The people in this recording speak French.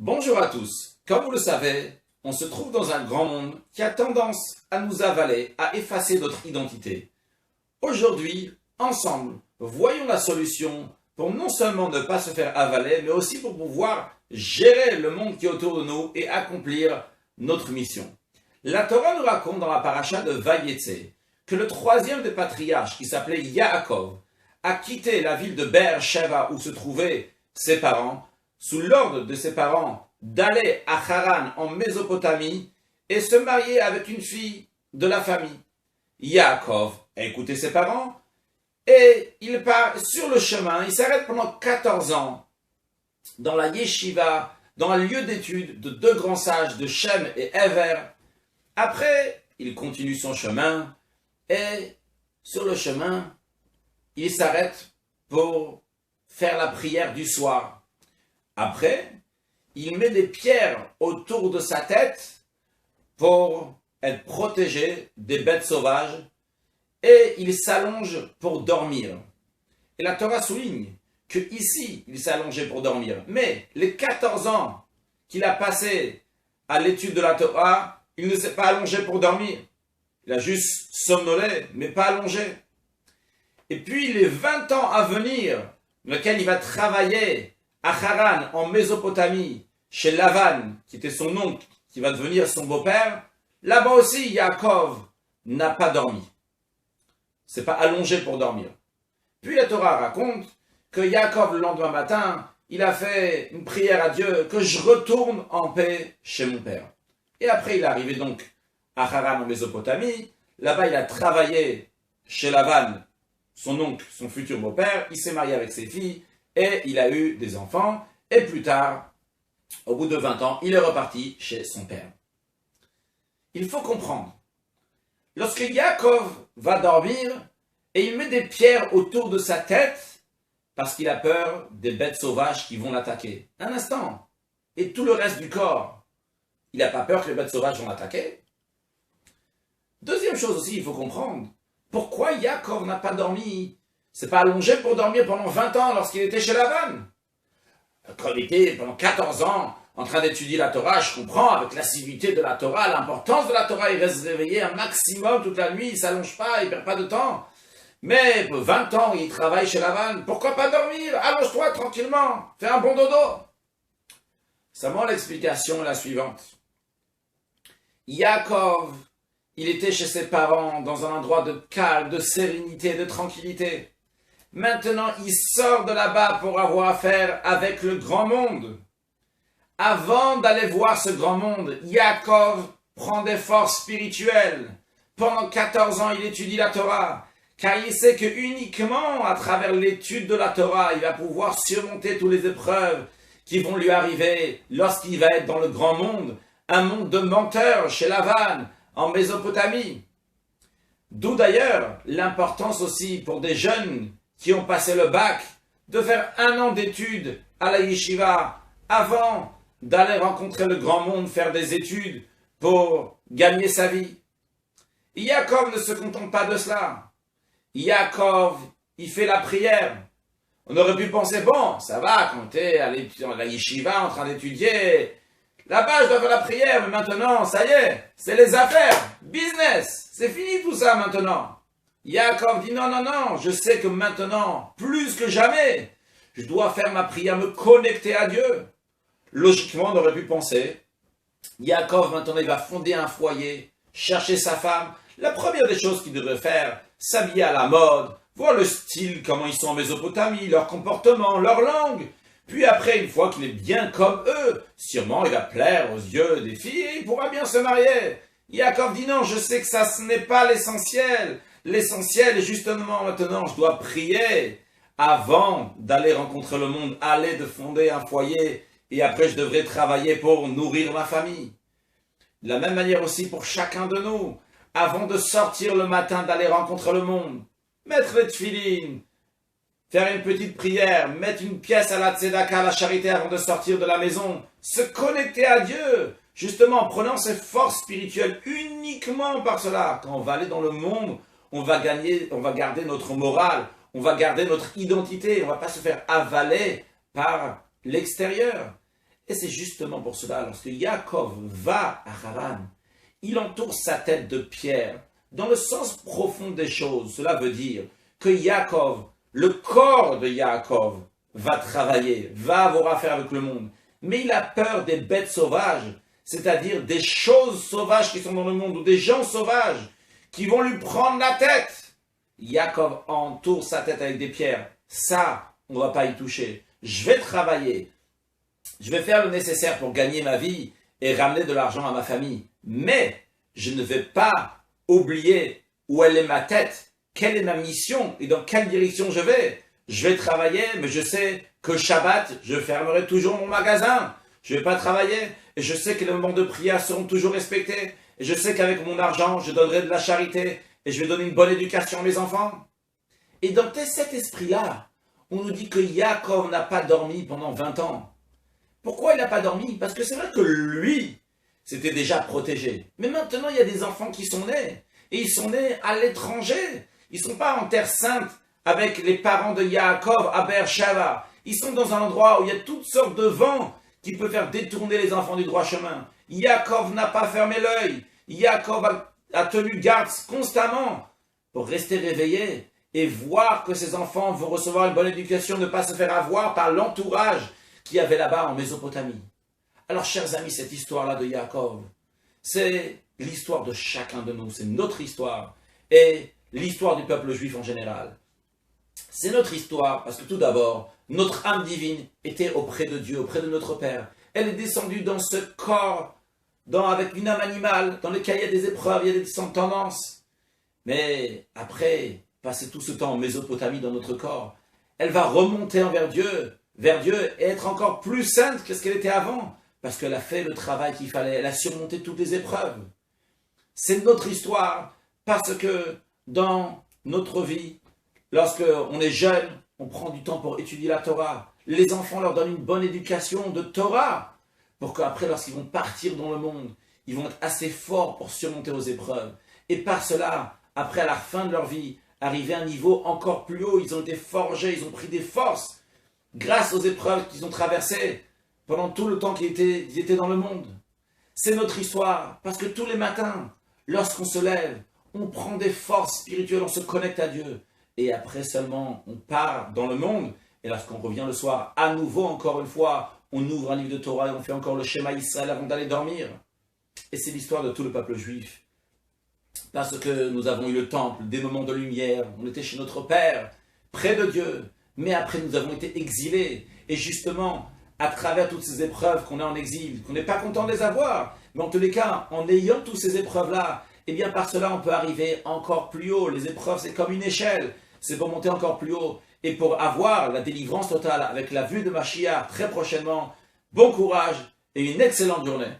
Bonjour à tous. Comme vous le savez, on se trouve dans un grand monde qui a tendance à nous avaler, à effacer notre identité. Aujourd'hui, ensemble, voyons la solution pour non seulement ne pas se faire avaler, mais aussi pour pouvoir gérer le monde qui est autour de nous et accomplir notre mission. La Torah nous raconte dans la paracha de Vayetse que le troisième des patriarches, qui s'appelait Yaakov, a quitté la ville de Be'er Sheva où se trouvaient ses parents, sous l'ordre de ses parents d'aller à Haran en Mésopotamie et se marier avec une fille de la famille. Yaakov a écouté ses parents et il part sur le chemin, il s'arrête pendant 14 ans dans la yeshiva, dans un lieu d'étude de deux grands sages de Shem et Ever. Après, il continue son chemin et sur le chemin, il s'arrête pour faire la prière du soir. Après, il met des pierres autour de sa tête pour être protégé des bêtes sauvages et il s'allonge pour dormir. Et la Torah souligne que ici, il s'est allongé pour dormir. Mais les 14 ans qu'il a passé à l'étude de la Torah, il ne s'est pas allongé pour dormir. Il a juste somnolé, mais pas allongé. Et puis les 20 ans à venir, dans lesquels il va travailler à Haran, en Mésopotamie, chez Lavan, qui était son oncle, qui va devenir son beau-père, là-bas aussi, Yaakov n'a pas dormi. C'est pas allongé pour dormir. Puis la Torah raconte que Yaakov, le lendemain matin, il a fait une prière à Dieu, que je retourne en paix chez mon père. Et après, il est arrivé donc à Haran, en Mésopotamie. Là-bas, il a travaillé chez Lavan, son oncle, son futur beau-père. Il s'est marié avec ses filles. Et il a eu des enfants, et plus tard, au bout de 20 ans, il est reparti chez son père. Il faut comprendre, lorsque Yaakov va dormir, et il met des pierres autour de sa tête, parce qu'il a peur des bêtes sauvages qui vont l'attaquer. Un instant, et tout le reste du corps, il n'a pas peur que les bêtes sauvages vont l'attaquer. Deuxième chose aussi, il faut comprendre, pourquoi Yaakov n'a pas dormi? C'est pas allongé pour dormir pendant 20 ans lorsqu'il était chez Lavan. Quand il était pendant 14 ans en train d'étudier la Torah, je comprends avec l'assiduité de la Torah, l'importance de la Torah, il reste réveillé un maximum toute la nuit, il s'allonge pas, il perd pas de temps. Mais 20 ans, il travaille chez Lavan, pourquoi pas dormir? Allonge-toi tranquillement, fais un bon dodo. Seulement l'explication est la suivante. Yaakov, il était chez ses parents dans un endroit de calme, de sérénité, de tranquillité. Maintenant, il sort de là-bas pour avoir affaire avec le grand monde. Avant d'aller voir ce grand monde, Yaakov prend des forces spirituelles. Pendant 14 ans, il étudie la Torah, car il sait que uniquement à travers l'étude de la Torah, il va pouvoir surmonter toutes les épreuves qui vont lui arriver lorsqu'il va être dans le grand monde, un monde de menteurs chez Lavan, en Mésopotamie. D'où d'ailleurs l'importance aussi pour des jeunes qui ont passé le bac de faire 1 an d'études à la yeshiva avant d'aller rencontrer le grand monde, faire des études pour gagner sa vie. Yaakov ne se contente pas de cela. Yaakov, il fait la prière. On aurait pu penser, bon, ça va, quand tu es à la yeshiva en train d'étudier, là-bas, je dois faire la prière, mais maintenant, ça y est, c'est les affaires, business, c'est fini tout ça maintenant. Yaakov dit non, non, non, je sais que maintenant, plus que jamais, je dois faire ma prière, me connecter à Dieu. Logiquement, on aurait pu penser, Yaakov maintenant, il va fonder un foyer, chercher sa femme. La première des choses qu'il devrait faire, s'habiller à la mode, voir le style, comment ils sont en Mésopotamie, leur comportement, leur langue. Puis après, une fois qu'il est bien comme eux, sûrement il va plaire aux yeux des filles et il pourra bien se marier. Yaakov dit non, je sais que ça, ce n'est pas l'essentiel. L'essentiel est justement maintenant, je dois prier avant d'aller rencontrer le monde, aller de fonder un foyer et après je devrais travailler pour nourrir ma famille. De la même manière aussi pour chacun de nous, avant de sortir le matin, d'aller rencontrer le monde, mettre les tefilines, faire une petite prière, mettre une pièce à la tzedaka, à la charité avant de sortir de la maison, se connecter à Dieu, justement en prenant ses forces spirituelles uniquement par cela. Quand on va aller dans le monde, on va garder notre morale, on va garder notre identité, on ne va pas se faire avaler par l'extérieur. Et c'est justement pour cela, lorsque Yaakov va à Haran, il entoure sa tête de pierre. Dans le sens profond des choses, cela veut dire que Yaakov, le corps de Yaakov, va travailler, va avoir affaire avec le monde. Mais il a peur des bêtes sauvages, c'est-à-dire des choses sauvages qui sont dans le monde, ou des gens sauvages qui vont lui prendre la tête. Yaakov entoure sa tête avec des pierres. Ça, on ne va pas y toucher. Je vais travailler. Je vais faire le nécessaire pour gagner ma vie et ramener de l'argent à ma famille. Mais je ne vais pas oublier où elle est ma tête, quelle est ma mission et dans quelle direction je vais. Je vais travailler, mais je sais que Shabbat, je fermerai toujours mon magasin. Je ne vais pas travailler et je sais que les moments de prière seront toujours respectés. Et je sais qu'avec mon argent, je donnerai de la charité et je vais donner une bonne éducation à mes enfants. Et dans cet esprit-là, on nous dit que Yaakov n'a pas dormi pendant 20 ans. Pourquoi il n'a pas dormi? Parce que c'est vrai que lui, c'était déjà protégé. Mais maintenant, il y a des enfants qui sont nés. Et ils sont nés à l'étranger. Ils ne sont pas en terre sainte avec les parents de Yaakov à Beersheba. Ils sont dans un endroit où il y a toutes sortes de vents qui peuvent faire détourner les enfants du droit chemin. Yaakov n'a pas fermé l'œil. Yaakov a tenu garde constamment pour rester réveillé et voir que ses enfants vont recevoir une bonne éducation, ne pas se faire avoir par l'entourage qu'il y avait là-bas en Mésopotamie. Alors, chers amis, cette histoire-là de Yaakov, c'est l'histoire de chacun de nous, c'est notre histoire, et l'histoire du peuple juif en général. C'est notre histoire parce que tout d'abord, notre âme divine était auprès de Dieu, auprès de notre Père. Elle est descendue dans ce corps, avec une âme animale, dans lequel il y a des épreuves, il y a des tendances. Mais après, passer tout ce temps en Mésopotamie dans notre corps, elle va remonter vers Dieu et être encore plus sainte que ce qu'elle était avant, parce qu'elle a fait le travail qu'il fallait, elle a surmonté toutes les épreuves. C'est notre histoire, parce que dans notre vie, lorsqu'on est jeune, on prend du temps pour étudier la Torah. Les enfants leur donnent une bonne éducation de Torah, pour qu'après, lorsqu'ils vont partir dans le monde, ils vont être assez forts pour surmonter aux épreuves. Et par cela, après, à la fin de leur vie, arriver à un niveau encore plus haut, ils ont été forgés, ils ont pris des forces, grâce aux épreuves qu'ils ont traversées pendant tout le temps qu'ils étaient dans le monde. C'est notre histoire, parce que tous les matins, lorsqu'on se lève, on prend des forces spirituelles, on se connecte à Dieu. Et après seulement, on part dans le monde. Et lorsqu'on revient le soir, à nouveau, encore une fois, on ouvre un livre de Torah et on fait encore le schéma Israël avant d'aller dormir. Et c'est l'histoire de tout le peuple juif. Parce que nous avons eu le temple, des moments de lumière, on était chez notre Père, près de Dieu. Mais après, nous avons été exilés. Et justement, à travers toutes ces épreuves qu'on a en exil, qu'on n'est pas content de les avoir, mais en tous les cas, en ayant toutes ces épreuves-là, eh bien par cela, on peut arriver encore plus haut. Les épreuves, c'est comme une échelle. C'est pour monter encore plus haut. Et pour avoir la délivrance totale avec la vue de Mashiach très prochainement, bon courage et une excellente journée.